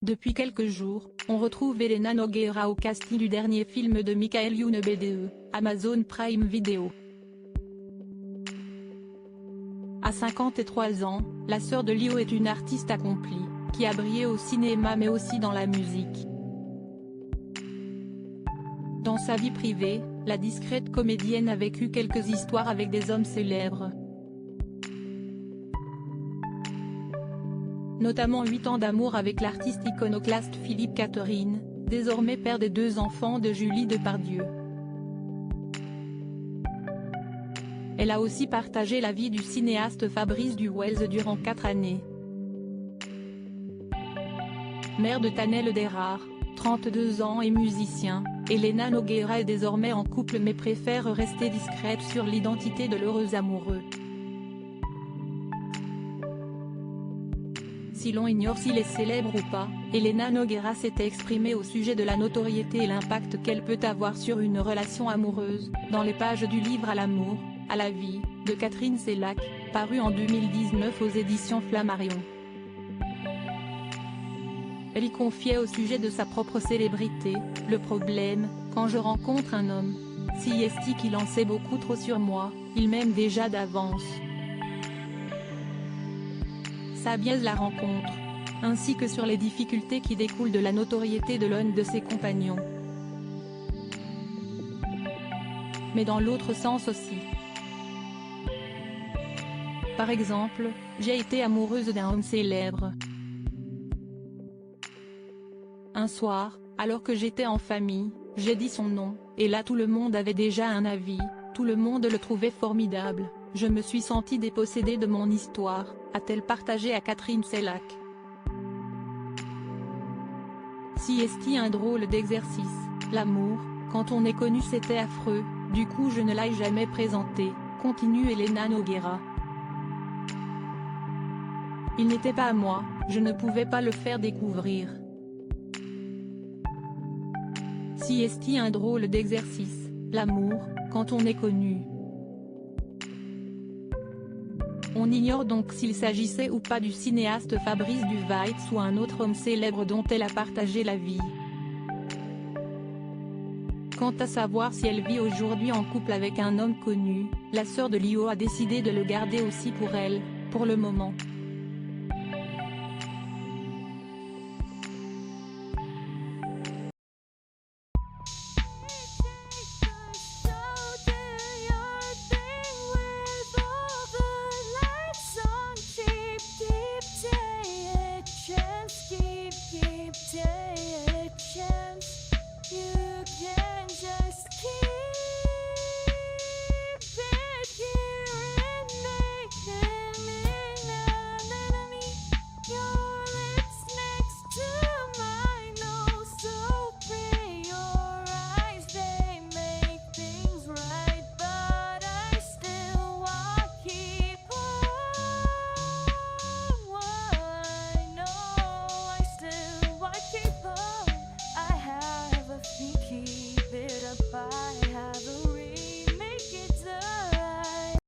Depuis quelques jours, on retrouve Elena Nogueira au casting du dernier film de Michael Youn BDE, Amazon Prime Video. À 53 ans, la sœur de Lio est une artiste accomplie, qui a brillé au cinéma mais aussi dans la musique. Dans sa vie privée, la discrète comédienne a vécu quelques histoires avec des hommes célèbres. Notamment 8 ans d'amour avec l'artiste iconoclaste Philippe Catherine, désormais père des 2 enfants de Julie Depardieu. Elle a aussi partagé la vie du cinéaste Fabrice Duwels durant 4 années. Mère de Tanel Derard, 32 ans et musicien, Elena Nogueira est désormais en couple mais préfère rester discrète sur l'identité de l'heureux amoureux. Si l'on ignore s'il est célèbre ou pas, Elena Nogueira s'était exprimée au sujet de la notoriété et l'impact qu'elle peut avoir sur une relation amoureuse, dans les pages du livre À l'amour, à la vie, de Catherine Sellac, paru en 2019 aux éditions Flammarion. Elle y confiait au sujet de sa propre célébrité: le problème, quand je rencontre un homme, si est-il qu'il en sait beaucoup trop sur moi, il m'aime déjà d'avance. Ça biaise la rencontre, ainsi que sur les difficultés qui découlent de la notoriété de l'un de ses compagnons. Mais dans l'autre sens aussi. Par exemple, j'ai été amoureuse d'un homme célèbre. Un soir, alors que j'étais en famille, j'ai dit son nom, et là tout le monde avait déjà un avis, tout le monde le trouvait formidable. Je me suis sentie dépossédée de mon histoire, a-t-elle partagé à Catherine Sellac. Si est-il un drôle d'exercice, l'amour, quand on est connu c'était affreux, du coup je ne l'ai jamais présenté, continue Elena Nogueira. Il n'était pas à moi, je ne pouvais pas le faire découvrir. Si est-il un drôle d'exercice, l'amour, quand on est connu. On ignore donc s'il s'agissait ou pas du cinéaste Fabrice Duwels ou un autre homme célèbre dont elle a partagé la vie. Quant à savoir si elle vit aujourd'hui en couple avec un homme connu, la sœur de Lio a décidé de le garder aussi pour elle, pour le moment.